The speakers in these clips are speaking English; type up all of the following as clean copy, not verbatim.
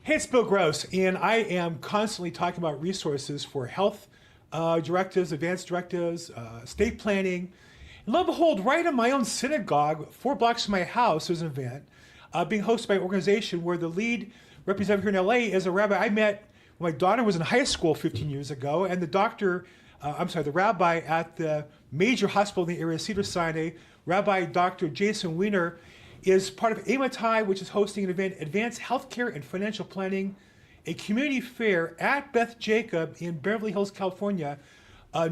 Hey, it's Bill Gross, and I am constantly talking about resources for health directives, advanced directives, state planning. And lo and behold, right in my own synagogue, 4 blocks from my house, there's an event being hosted by an organization where the lead representative here in LA is a rabbi I met when my daughter was in high school 15 years ago, and the rabbi at the major hospital in the area, Cedars-Sinai, Rabbi Dr. Jason Weiner, is part of AMATI, which is hosting an event, Advanced Healthcare and Financial Planning, a community fair at Beth Jacob in Beverly Hills, California,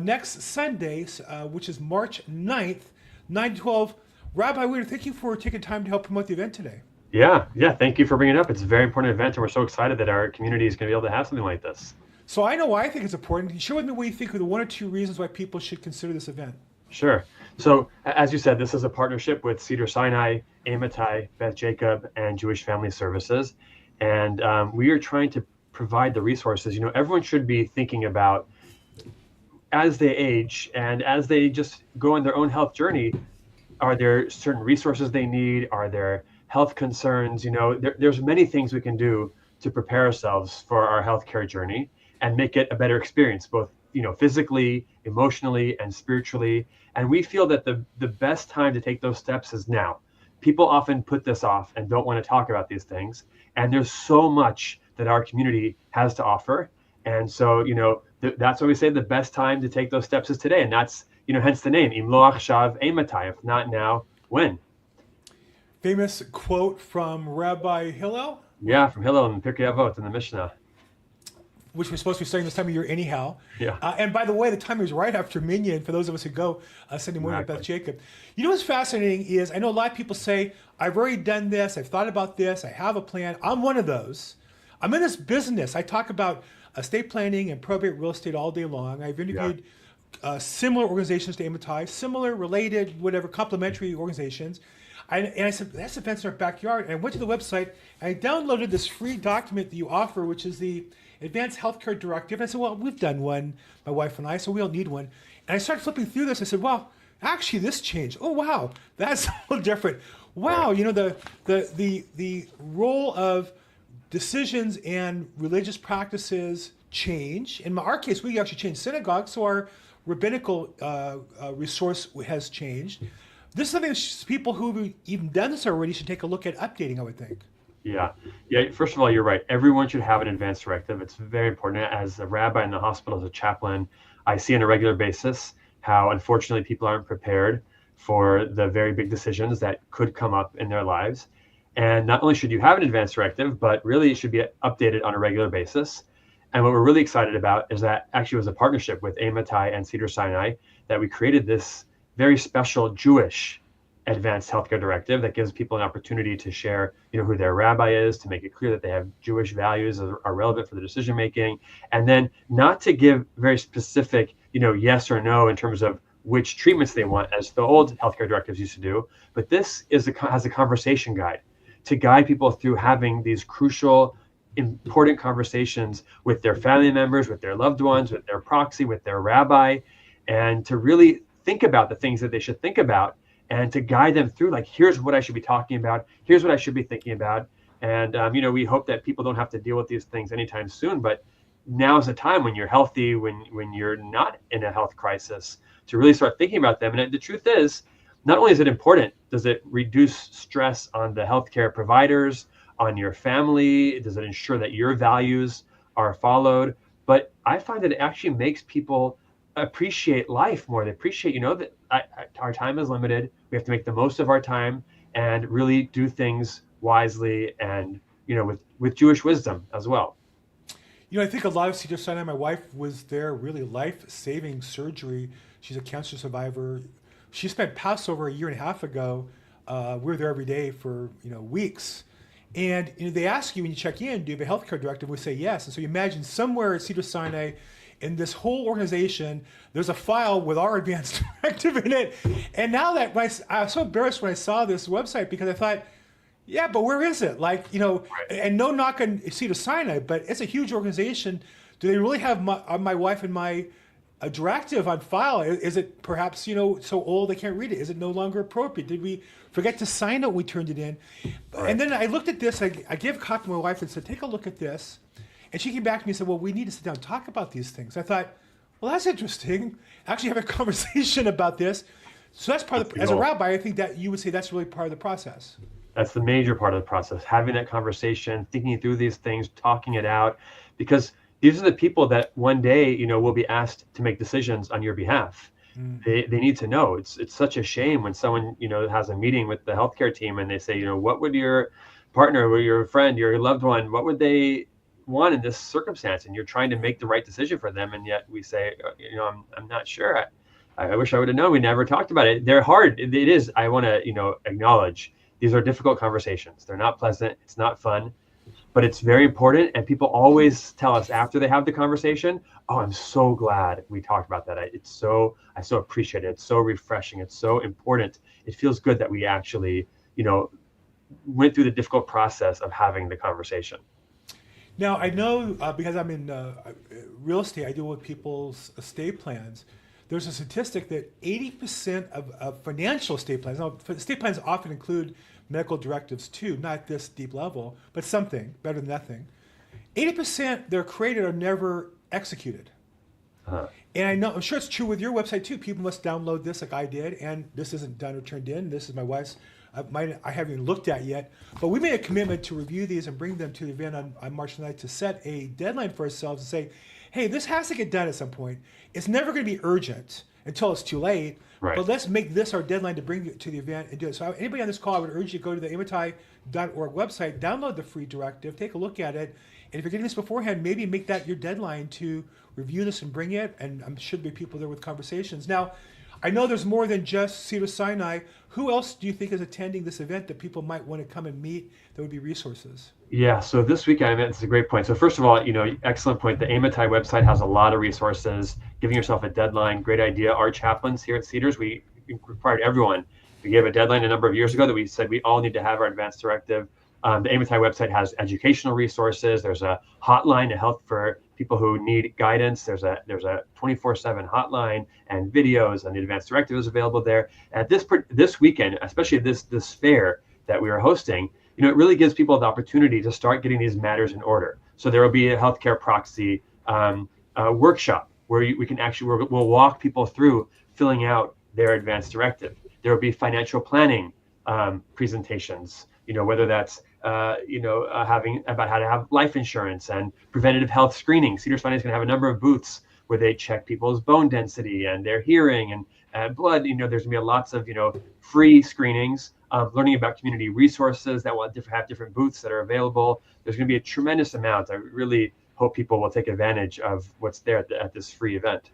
next Sunday, which is March 9th, 9 to 12. Rabbi Weiner, thank you for taking time to help promote the event today. Yeah. Thank you for bringing it up. It's a very important event, and we're so excited that our community is going to be able to have something like this. So I know why I think it's important. Can you share with me what you think are the one or two reasons why people should consider this event? Sure. So, as you said, this is a partnership with Cedars-Sinai, AMATI, Beth Jacob, and Jewish Family Services, and we are trying to provide the resources. Everyone should be thinking about as they age and as they just go on their own health journey. Are there certain resources they need? Are there health concerns? There's many things we can do to prepare ourselves for our healthcare journey and make it a better experience, both physically, emotionally, and spiritually. And we feel that the best time to take those steps is now. People often put this off and don't want to talk about these things. And there's so much that our community has to offer. And so, that's why we say the best time to take those steps is today. And that's, hence the name, Im lo achshav eimatai, if not now, when? Famous quote from Rabbi Hillel, Yeah, from Hillel and Pirkei Avot in the Mishnah. which we're supposed to be studying this time of year anyhow. Yeah. And by the way, the time is right after Minyan for those of us who go Sunday morning Exactly. with Beth Jacob. You know what's fascinating is I know a lot of people say, I've already done this, I've thought about this, I have a plan. I'm one of those. I'm in this business. I talk about estate planning and probate real estate all day long. I've interviewed similar organizations to AMATI, similar, related, whatever, complementary organizations. And I said, that's events in our backyard. And I went to the website and I downloaded this free document that you offer, which is the Advanced Healthcare Directive. And I said, well, we've done one, my wife and I, so we don't need one. And I started flipping through this. I said, well, actually this changed. Oh, wow, that's a little different. Wow, the role of decisions and religious practices change. In our case, we actually changed synagogues, so our rabbinical resource has changed. This is something that people who've even done this already should take a look at updating, I would think. Yeah. First of all, you're right. Everyone should have an advanced directive. It's very important. As a rabbi in the hospital, as a chaplain, I see on a regular basis how unfortunately people aren't prepared for the very big decisions that could come up in their lives. And not only should you have an advanced directive, but really it should be updated on a regular basis. And what we're really excited about is that actually it was a partnership with AMATI and Cedars-Sinai that we created this very special Jewish advanced healthcare directive that gives people an opportunity to share, who their rabbi is, to make it clear that they have Jewish values that are relevant for the decision making, and then not to give very specific, yes or no in terms of which treatments they want, as the old healthcare directives used to do. But this has a conversation guide to guide people through having these crucial, important conversations with their family members, with their loved ones, with their proxy, with their rabbi, and to really think about the things that they should think about and to guide them through, like, here's what I should be talking about, here's what I should be thinking about. And, we hope that people don't have to deal with these things anytime soon, but now is the time when you're healthy, when you're not in a health crisis, to really start thinking about them. And the truth is, not only is it important, does it reduce stress on the healthcare providers, on your family, does it ensure that your values are followed, but I find that it actually makes people appreciate life more. They appreciate, that our time is limited. We have to make the most of our time and really do things wisely and, with Jewish wisdom as well. I think a lot of Cedars-Sinai, my wife was there, really life-saving surgery. She's a cancer survivor. She spent Passover a year and a half ago. We were there every day for, weeks. And they ask you when you check in, do you have a healthcare directive? We say yes. And so you imagine somewhere at Cedars-Sinai, in this whole organization, there's a file with our advanced directive in it. And now that I was so embarrassed when I saw this website because I thought, yeah, but where is it? And no knock on Cedars-Sinai, but it's a huge organization. Do they really have my wife and my a directive on file? Is it perhaps, so old they can't read it? Is it no longer appropriate? Did we forget to sign it when we turned it in? Right. And then I looked at this, I gave a copy to my wife and said, take a look at this. And she came back to me and said, well, we need to sit down and talk about these things. I thought, well, that's interesting. Actually have a conversation about this. So that's part of as a rabbi, I think that you would say that's really part of the process. That's the major part of the process, having that conversation, thinking through these things, talking it out, because these are the people that one day, will be asked to make decisions on your behalf. They need to know. It's such a shame when someone, has a meeting with the healthcare team and they say, what would your partner or your friend, your loved one, what would they want in this circumstance? And you're trying to make the right decision for them. And yet we say, I'm not sure. I wish I would have known. We never talked about it. They're hard. It is. I want to, acknowledge these are difficult conversations. They're not pleasant. It's not fun. But it's very important, and people always tell us after they have the conversation, "Oh, I'm so glad we talked about that. I so appreciate it. It's so refreshing. It's so important. It feels good that we actually, went through the difficult process of having the conversation." Now, I know because I'm in real estate, I deal with people's estate plans. There's a statistic that 80% of financial estate plans, now estate plans often include medical directives too, not this deep level, but something better than nothing. 80% they're created are never executed. And I'm sure it's true with your website too. People must download this like I did, and this isn't done or turned in. This is my wife's. Mine I haven't even looked at yet. But we made a commitment to review these and bring them to the event on March 9th to set a deadline for ourselves and say, hey, this has to get done at some point. It's never going to be urgent until it's too late. Right. But let's make this our deadline to bring it to the event and do it. So anybody on this call, I would urge you to go to the amitai.org website, download the free directive, take a look at it. And if you're getting this beforehand, maybe make that your deadline to review this and bring it. And I'm sure there'll be people there with conversations. Now, I know there's more than just Cedars-Sinai. Who else do you think is attending this event that people might want to come and meet that would be resources? Yeah, so this weekend, it's a great point. So first of all, excellent point. The Amitai website has a lot of resources, giving yourself a deadline. Great idea. Our chaplains here at Cedars, we required everyone. We gave a deadline a number of years ago that we said we all need to have our advanced directive. The Amitai website has educational resources. There's a hotline to help for people who need guidance. There's a 24/7 hotline and videos, and the advanced directive is available there. At this weekend, especially this fair that we are hosting, it really gives people the opportunity to start getting these matters in order. So there will be a healthcare proxy workshop where we'll walk people through filling out their advanced directive. There will be financial planning presentations, whether that's having about how to have life insurance and preventative health screening. Cedars-Sinai is going to have a number of booths where they check people's bone density and their hearing and blood. There's going to be lots of free screenings. Learning about community resources that will have different booths that are available. There's going to be a tremendous amount. I really hope people will take advantage of what's there at this free event.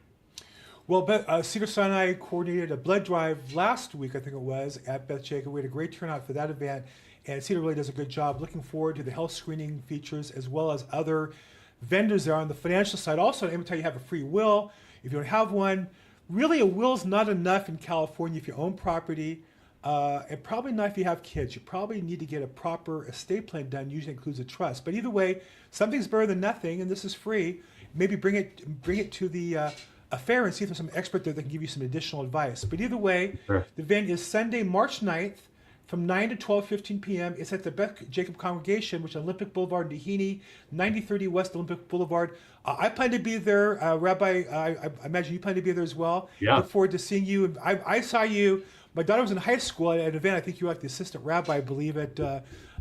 Well, Cedars-Sinai coordinated a blood drive last week, I think it was, at Beth Jacob. We had a great turnout for that event, and Cedar really does a good job. Looking forward to the health screening features as well as other vendors there on the financial side. Also, let me tell you, have a free will. If you don't have one, really a will's not enough in California if you own property. And probably not if you have kids. You probably need to get a proper estate plan done. Usually includes a trust. But either way, something's better than nothing, and this is free. Maybe bring it to the fair and see if there's some expert there that can give you some additional advice. But either way, Sure. The event is Sunday, March 9th from 9 to 12:15 p.m. It's at the Beth Jacob Congregation, which is Olympic Boulevard, Doheny, 9030 West Olympic Boulevard. I plan to be there. Rabbi, I imagine you plan to be there as well. Yeah. Look forward to seeing you. I saw you. My daughter was in high school at an event. I think you were like the assistant rabbi, I believe, at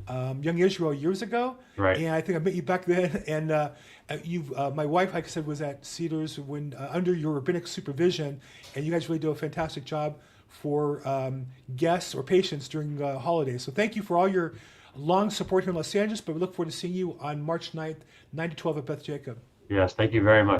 Young Israel years ago. Right. And I think I met you back then. And my wife, like I said, was at Cedars when under your rabbinic supervision. And you guys really do a fantastic job for guests or patients during holidays. So thank you for all your long support here in Los Angeles. But we look forward to seeing you on March 9th, 9 to 12 at Beth Jacob. Yes, thank you very much.